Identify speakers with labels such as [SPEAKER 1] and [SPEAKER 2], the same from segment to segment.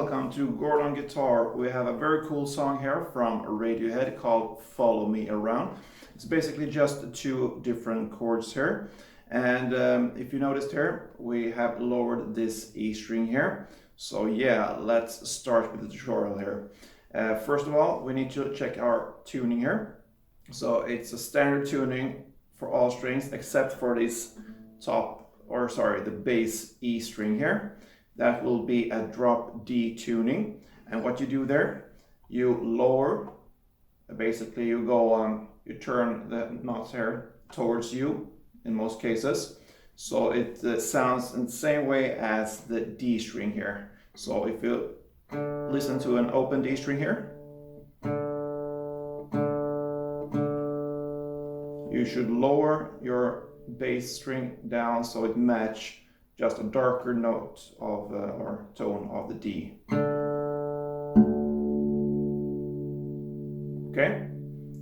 [SPEAKER 1] welcome to Gordon Guitar. We have a very cool song here from Radiohead called Follow Me Around. It's basically just two different chords here. And if you noticed here, we have lowered this E string here. So yeah, let's start with the tutorial here. First of all, we need to check our tuning here. So it's a standard tuning for all strings except for this the bass E string here. That will be a drop D tuning. And what you do there, you lower, basically you go on, you turn the knots here towards you in most cases. So it sounds in the same way as the D string here. So if you listen to an open D string here, you should lower your bass string down so it matches just a darker note of or tone of the D. Okay,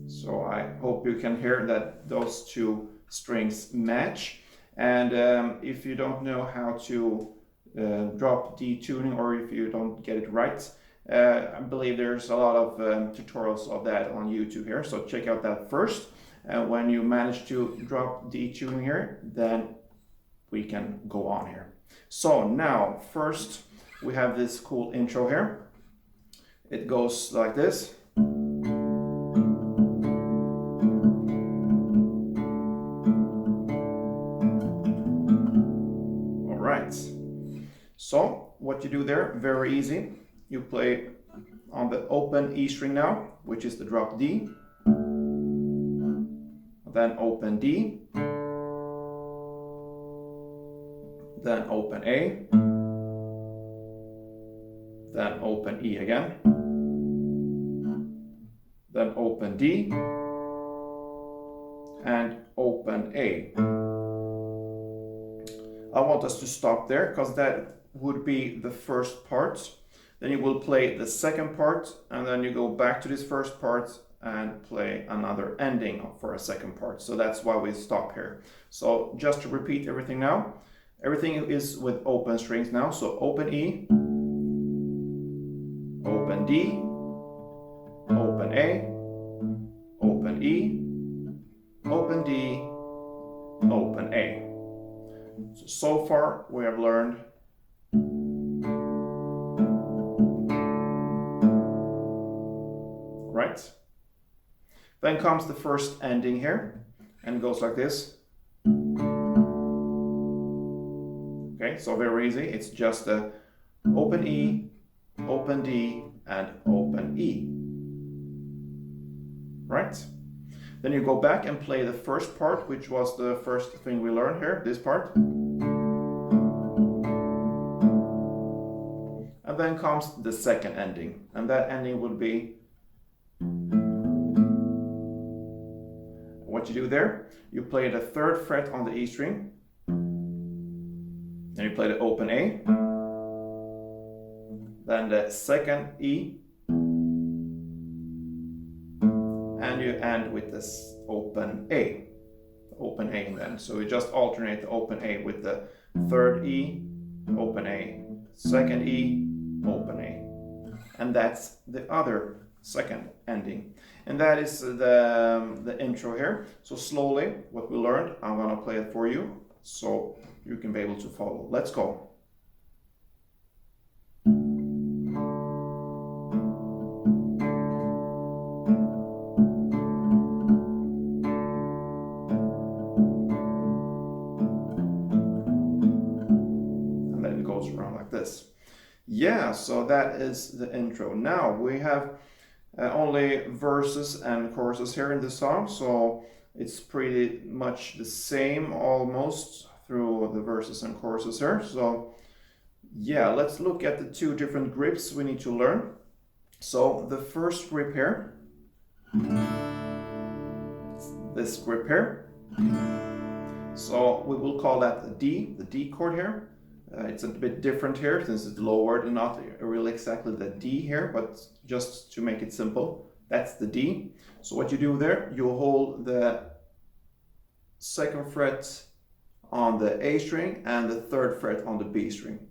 [SPEAKER 1] so I hope you can hear that those two strings match. And if you don't know how to drop D tuning, or if you don't get it right, I believe there's a lot of tutorials of that on YouTube here, so check out that first. When you manage to drop D tuning here, then we can go on here. So now, first we have this cool intro here. It goes like this. All right. So what you do there, very easy. You play on the open E string now, which is the drop D. Then open D. Then open A, then open E again, then open D, and open A. I want us to stop there because that would be the first part. Then you will play the second part, and then you go back to this first part and play another ending for a second part. So that's why we stop here. So just to repeat everything now. Everything is with open strings now, so open E, open D, open A, open E, open D, open A. So far we have learned right. Then comes the first ending here and goes like this. Okay, so very easy. It's just a open E, open D, and open E. Right? Then you go back and play the first part, which was the first thing we learned here, this part. And then comes the second ending. And that ending would be what you do there. You play the third fret on the E string. Then you play the open A, then the second E, and you end with this open A. Open A then. So we just alternate the open A with the third E, open A, second E, open A. And that's the other second ending. And that is the intro here. So slowly, what we learned, I'm gonna play it for you, so you can be able to follow. Let's go. And then it goes around like this. Yeah, so that is the intro. Now we have only verses and choruses here in the song, so it's pretty much the same almost through the verses and choruses here. So yeah, let's look at the two different grips we need to learn. So the first grip here, this grip here. So we will call that the D chord here. It's a bit different here since it's lowered and not really exactly the D here, but just to make it simple, that's the D. So what you do there, you hold the second fret on the A string and the third fret on the B string.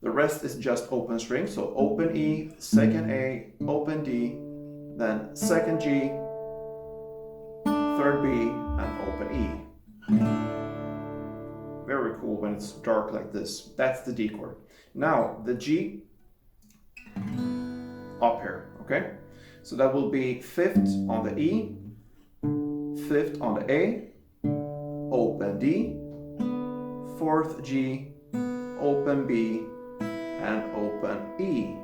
[SPEAKER 1] The rest is just open string. So open E, second A, open D, then second G, third B, and open E. Very cool when it's dark like this. That's the D chord. Now the G up here, okay? So that will be fifth on the E, fifth on the A, open D, fourth G, open B, and open E.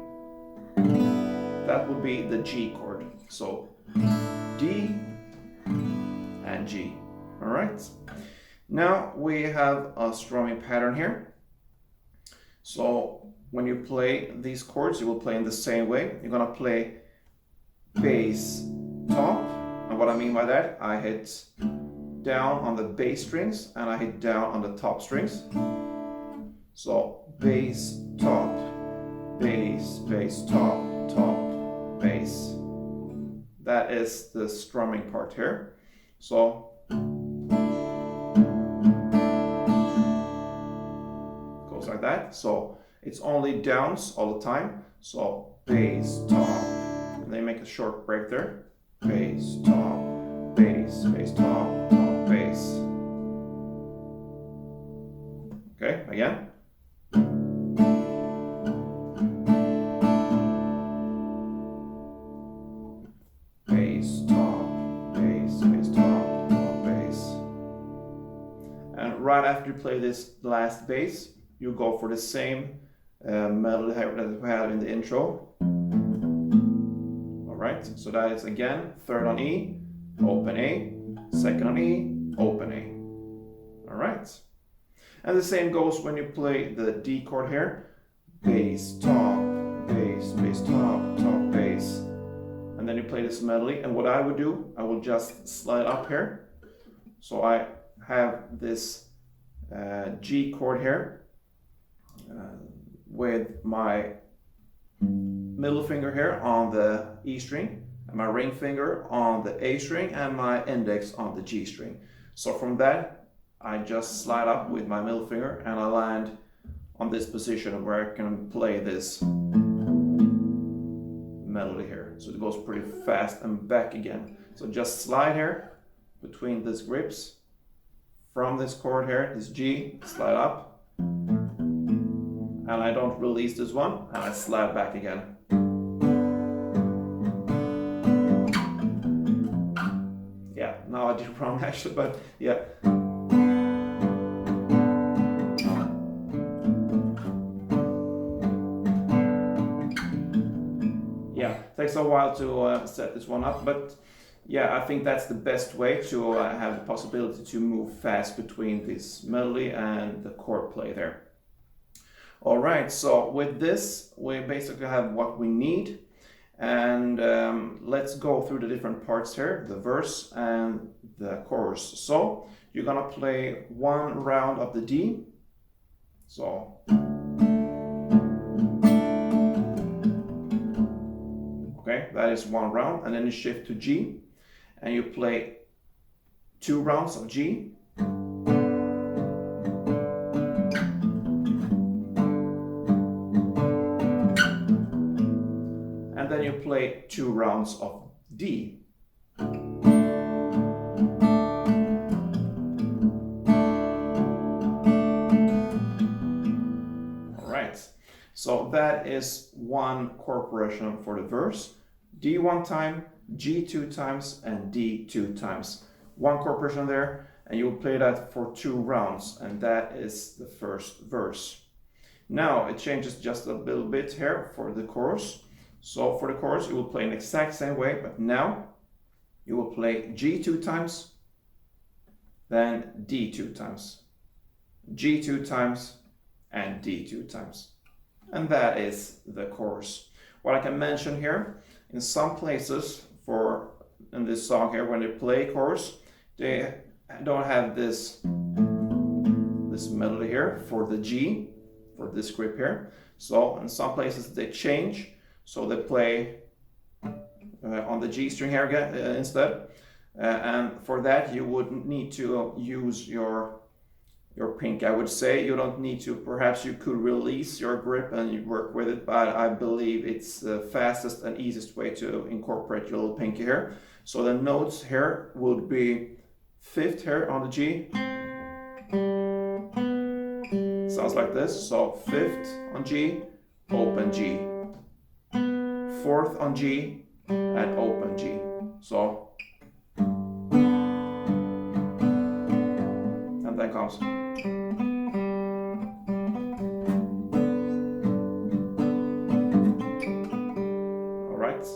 [SPEAKER 1] That would be the G chord. So D and G. All right. Now we have a strumming pattern here. So when you play these chords, you will play in the same way. You're gonna play bass top, and what I mean by that, I hit down on the bass strings and I hit down on the top strings. So bass top, bass, bass top, top, bass. That is the strumming part here. So goes like that. So it's only downs all the time. So bass top, and then make a short break there. Bass top, bass, bass top, top, bass. Okay, again. Bass top, bass, bass top, top, bass. And right after you play this last bass, you go for the same melody that we had in the intro. All right, so that is again third on E, open A, second on E, open A. All right, and the same goes when you play the D chord here. Bass top, bass, bass top, top, bass, and then you play this melody. And what I would do, I will just slide up here. So I have this G chord here. With my middle finger here on the E string, and my ring finger on the A string, and my index on the G string. So from that, I just slide up with my middle finger and I land on this position where I can play this melody here. So it goes pretty fast and back again. So just slide here between these grips from this chord here, this G, slide up. And I don't release this one, and I slide back again. Yeah, now I did it wrong actually, but yeah. Yeah, takes a while to set this one up, but yeah, I think that's the best way to have the possibility to move fast between this melody and the chord play there. All right, so with this, we basically have what we need. And let's go through the different parts here, the verse and the chorus. So you're gonna play one round of the D. So okay, that is one round, and then you shift to G, and you play 2 rounds of G. Then you play 2 rounds of D. All right, so that is one chord progression for the verse. D 1 time, G 2 times, and D 2 times. One chord progression there, and you will play that for 2 rounds, and that is the first verse. Now it changes just a little bit here for the chorus. So for the chorus, you will play in the exact same way, but now you will play G 2 times, then D 2 times, G 2 times, and D 2 times. And that is the chorus. What I can mention here, in some places in this song here, when they play chorus, they don't have this melody here for the G, for this grip here. So in some places they change. So they play on the G string here again instead. And for that you would need to use your your pinky. I would say you don't need to, perhaps you could release your grip and you work with it, but I believe it's the fastest and easiest way to incorporate your little pinky here. So the notes here would be 5th here on the G. Sounds like this. So 5th on G, open G. 4th on G and open G. So, and then comes. Alright.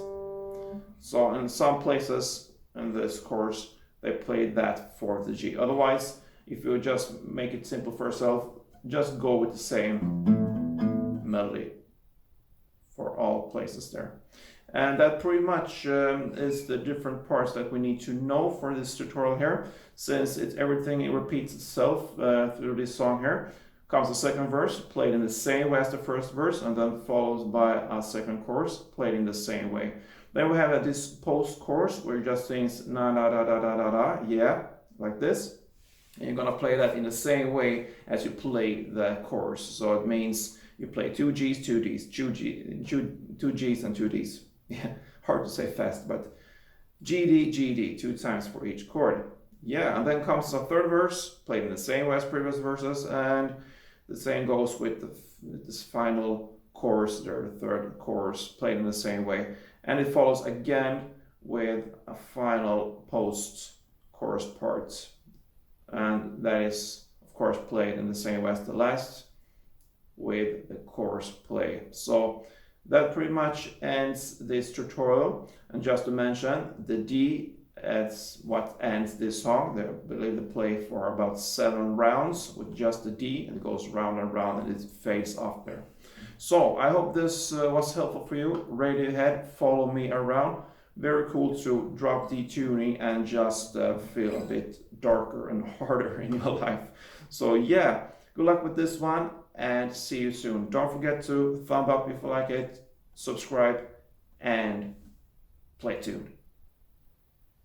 [SPEAKER 1] So in some places in this course they played that for the G. Otherwise, if you just make it simple for yourself, just go with the same melody for all places there. And that pretty much is the different parts that we need to know for this tutorial here. Since everything it repeats itself through this song here. Comes the second verse, played in the same way as the first verse, and then follows by a second chorus, played in the same way. Then we have this post-chorus where it just sings na na da da da da da, yeah, like this. And you're gonna play that in the same way as you play the chorus. So it means you play 2 Gs, 2 Ds, 2 Gs and 2 Ds. Yeah, hard to say fast, but GD, GD, 2 times for each chord. Yeah, and then comes the third verse, played in the same way as previous verses, and the same goes with this final chorus there, the third chorus, played in the same way. And it follows again with a final post-chorus part. And that is, of course, played in the same way as the last, with the chorus play. So that pretty much ends this tutorial. And just to mention, the D is what ends this song. I believe they play for about 7 rounds with just the D, and it goes round and round and it fades off there. So I hope this was helpful for you. Radiohead, Follow Me Around. Very cool to drop the tuning and just feel a bit darker and harder in your life. So yeah, good luck with this one and see you soon. Don't forget to thumb up if you like it, subscribe, and play tuned.